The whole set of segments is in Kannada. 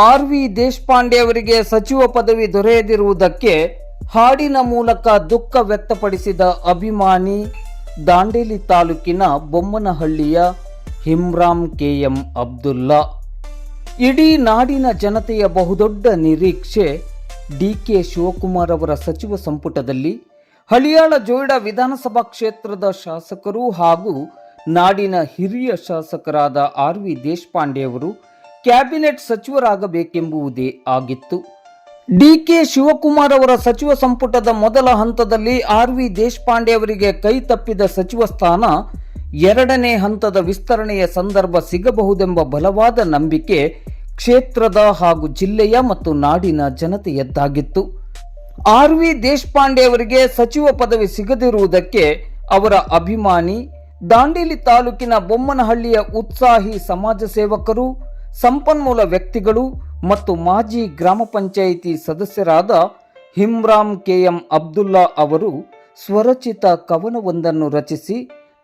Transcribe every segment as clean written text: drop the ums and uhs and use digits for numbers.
ಆರ್.ವಿ. ದೇಶಪಾಂಡೆ ಅವರಿಗೆ ಸಚಿವ ಪದವಿ ದೊರೆಯದಿರುವುದಕ್ಕೆ ಹಾಡಿನ ಮೂಲಕ ದುಃಖ ವ್ಯಕ್ತಪಡಿಸಿದ ಅಭಿಮಾನಿ ದಾಂಡೇಲಿ ತಾಲೂಕಿನ ಬೊಮ್ಮನಹಳ್ಳಿಯ ಹಿಮ್ರಾಮ್ ಕೆ.ಎಂ. ಅಬ್ದುಲ್ಲಾ. ಇಡೀ ನಾಡಿನ ಜನತೆಯ ಬಹುದೊಡ್ಡ ನಿರೀಕ್ಷೆ ಡಿ.ಕೆ. ಶಿವಕುಮಾರ್ ಅವರ ಸಚಿವ ಸಂಪುಟದಲ್ಲಿ ಹಳಿಯಾಳ ಜೋಯಿಡಾ ವಿಧಾನಸಭಾ ಕ್ಷೇತ್ರದ ಶಾಸಕರು ಹಾಗೂ ನಾಡಿನ ಹಿರಿಯ ಶಾಸಕರಾದ ಆರ್.ವಿ. ದೇಶಪಾಂಡೆ ಅವರು ಕ್ಯಾಬಿನೆಟ್ ಸಚಿವರಾಗಬೇಕೆಂಬುದೇ ಆಗಿತ್ತು. ಡಿ.ಕೆ. ಶಿವಕುಮಾರ್ ಅವರ ಸಚಿವ ಸಂಪುಟದ ಮೊದಲ ಹಂತದಲ್ಲಿ ಆರ್.ವಿ. ದೇಶಪಾಂಡೆ ಅವರಿಗೆ ಕೈ ತಪ್ಪಿದ ಸಚಿವ ಸ್ಥಾನ ಎರಡನೇ ಹಂತದ ವಿಸ್ತರಣೆಯ ಸಂದರ್ಭ ಸಿಗಬಹುದೆಂಬ ಬಲವಾದ ನಂಬಿಕೆ ಕ್ಷೇತ್ರದ ಹಾಗೂ ಜಿಲ್ಲೆಯ ಮತ್ತು ನಾಡಿನ ಜನತೆಯದ್ದಾಗಿತ್ತು. ಆರ್.ವಿ. ದೇಶಪಾಂಡೆ ಅವರಿಗೆ ಸಚಿವ ಪದವಿ ಸಿಗದಿರುವುದಕ್ಕೆ ಅವರ ಅಭಿಮಾನಿ ದಾಂಡೇಲಿ ತಾಲೂಕಿನ ಬೊಮ್ಮನಹಳ್ಳಿಯ ಉತ್ಸಾಹಿ ಸಮಾಜ ಸೇವಕರು, ಸಂಪನ್ಮೂಲ ವ್ಯಕ್ತಿಗಳು ಮತ್ತು ಮಾಜಿ ಗ್ರಾಮ ಪಂಚಾಯಿತಿ ಸದಸ್ಯರಾದ ಹಿಮ್ರಾಮ್ ಕೆ.ಎಂ. ಅಬ್ದುಲ್ಲಾ ಅವರು ಸ್ವರಚಿತ ಕವನವೊಂದನ್ನು ರಚಿಸಿ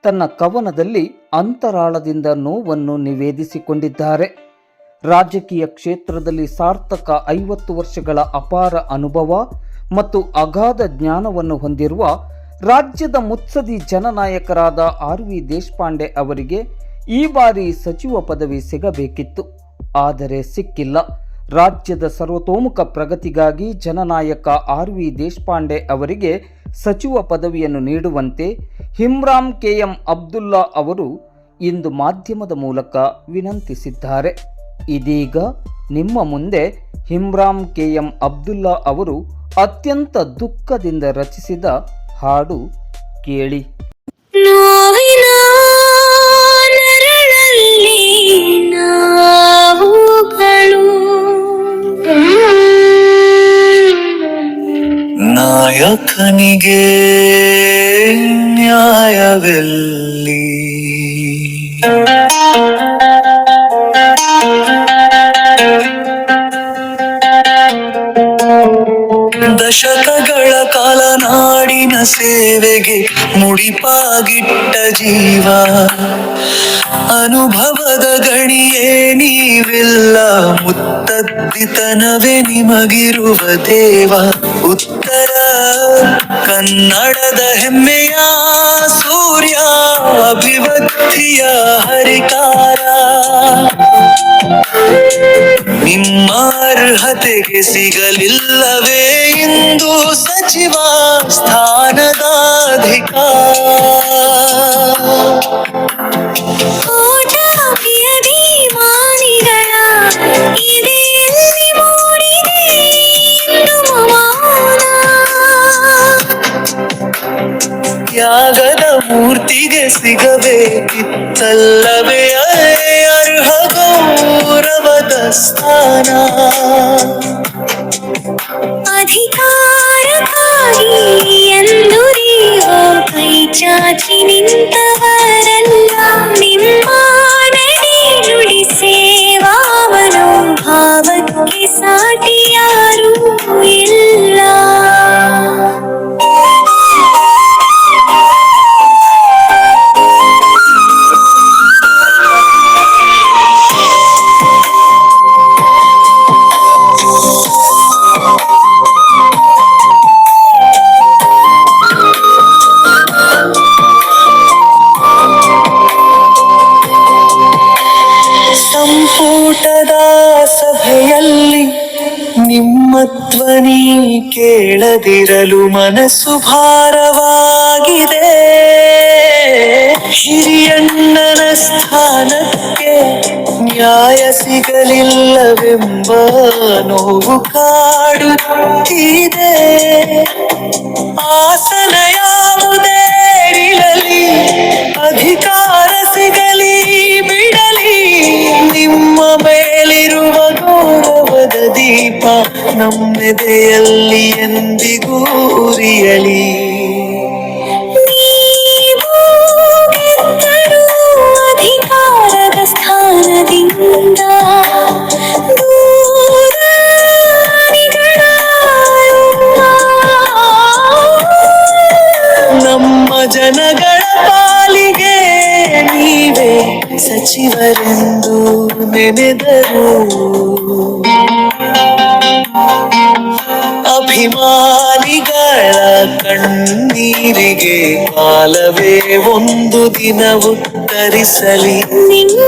ತನ್ನ ಕವನದಲ್ಲಿ ಅಂತರಾಳದಿಂದ ನೋವನ್ನು ನಿವೇದಿಸಿಕೊಂಡಿದ್ದಾರೆ. ರಾಜಕೀಯ ಕ್ಷೇತ್ರದಲ್ಲಿ ಸಾರ್ಥಕ 50 ವರ್ಷಗಳ ಅಪಾರ ಅನುಭವ ಮತ್ತು ಅಗಾಧ ಜ್ಞಾನವನ್ನು ಹೊಂದಿರುವ ರಾಜ್ಯದ ಮುತ್ಸದಿ ಜನನಾಯಕರಾದ ಆರ್.ವಿ. ದೇಶಪಾಂಡೆ ಅವರಿಗೆ ಈ ಬಾರಿ ಸಚಿವ ಪದವಿ ಸಿಗಬೇಕಿತ್ತು. ಆದರೆ ಸಿಕ್ಕಿಲ್ಲ. ರಾಜ್ಯದ ಸರ್ವತೋಮುಖ ಪ್ರಗತಿಗಾಗಿ ಜನನಾಯಕ ಆರ್.ವಿ. ದೇಶಪಾಂಡೆ ಅವರಿಗೆ ಸಚಿವ ಪದವಿಯನ್ನು ನೀಡುವಂತೆ ಹಿಮ್ರಾಮ್ ಕೆ.ಎಂ. ಅಬ್ದುಲ್ಲಾ ಅವರು ಇಂದು ಮಾಧ್ಯಮದ ಮೂಲಕ ವಿನಂತಿಸಿದ್ದಾರೆ. ಇದೀಗ ನಿಮ್ಮ ಮುಂದೆ ಹಿಮ್ರಾಮ್ ಕೆ.ಎಂ. ಅಬ್ದುಲ್ಲಾ ಅವರು ಅತ್ಯಂತ ದುಃಖದಿಂದ ರಚಿಸಿದ ಹಾಡು ಕೇಳಿ. ನೋವಿನ ನೆರಳಲ್ಲಿ ನಾವುಗಳು ನಾಯಕನಿಗೆ ನ್ಯಾಯವೆಲ್ಲಿ, ದಶಕಗಳ ಕಾಲ ನಾಡಿನ ಸೇವೆಗೆ ಮುಡಿಪಾಗಿಟ್ಟ ಜೀವ, ಅನುಭವದ ಗಣಿಯೇ ನೀವಿಲ್ಲ, ಮುತ್ತದ್ದಿತನವೇ ನಿಮಗಿರುವ ದೇವ. ಉತ್ತರ ಕನ್ನಡದ ಹೆಮ್ಮೆಯ ಸೂರ್ಯ, ಅಭಿವ್ಯಕ್ತಿಯ ಹರಿಕಾರ, ನಿಮ್ಮ ಅರ್ಹತೆಗೆ ಸಿಗಲಿಲ್ಲವೇ ಇಂದು ಸಚಿವ ಸ್ಥಾನದ ಅಧಿಕಾರ. ಕೋಟ್ಯಾಭಿಮಾನಿಗಳ ಎದೆಯಲ್ಲಿ ಮೂಡಿದೆ ಇಂದು ಮೌನ, ತ್ಯಾಗದ ಮೂರ್ತಿಗೆ ಸಿಗಬೇಕಿತ್ತಲ್ಲವೇ ಅರ್ಹ ಗೌರವದ ಸ್ಥಾನ. ಅಧಿಕಾರಕ್ಕಾಗಿ ಎಂದುರಿಯೋ ಕೈ ಚಾಚಿ ನಿಂತವರಲ್ಲ, ನಿಮ್ಮ ನಡೆ ನುಡಿ ಸೇವಾ ಮನೋಭಾವಕ್ಕೆ ಸಾಟಿ ಯಾರೂ ಇಲ್ಲ. ಸಂಪುಟದ ಸಭೆಯಲ್ಲಿ ನಿಮ್ಮ ಧ್ವನಿ ಕೇಳದಿರಲು ಮನಸ್ಸು ಭಾರವಾಗಿದೆ. ಹಿರಿಯಣ್ಣನ ಸ್ಥಾನಕ್ಕೆ ನ್ಯಾಯ ಸಿಗಲಿಲ್ಲವೆಂಬ ನೋವು ಕಾಡುತ್ತಿದೆ. ಆಸನ ಯಾವುದೇ ಇರಲಿ, ಅಧಿಕಾರ ಸಿಗಲಿ ಬಿಡಲಿ, ನಿಮ್ಮ ಮೇಲಿರುವ ಗೌರವದ ದೀಪ ನಮ್ಮೆದೆಯಲ್ಲಿ ಎಂದಿಗೂ ಉರಿಯಲಿ. ನೀವು ಗೆದ್ದರು ಅಧಿಕಾರದ ಸ್ಥಾನದಿಂದ, ನಮ್ಮ ಜನಗಳ ಪಾಲಿಗೆ ನೀವೇ ಸಚಿವರೆಂದು ನೆನೆದರು. ನೀರಿಗೆ ಕಾಲವೇ ಒಂದು ದಿನ ಉತ್ತರಿಸಲಿ. ನಿಮ್ಮ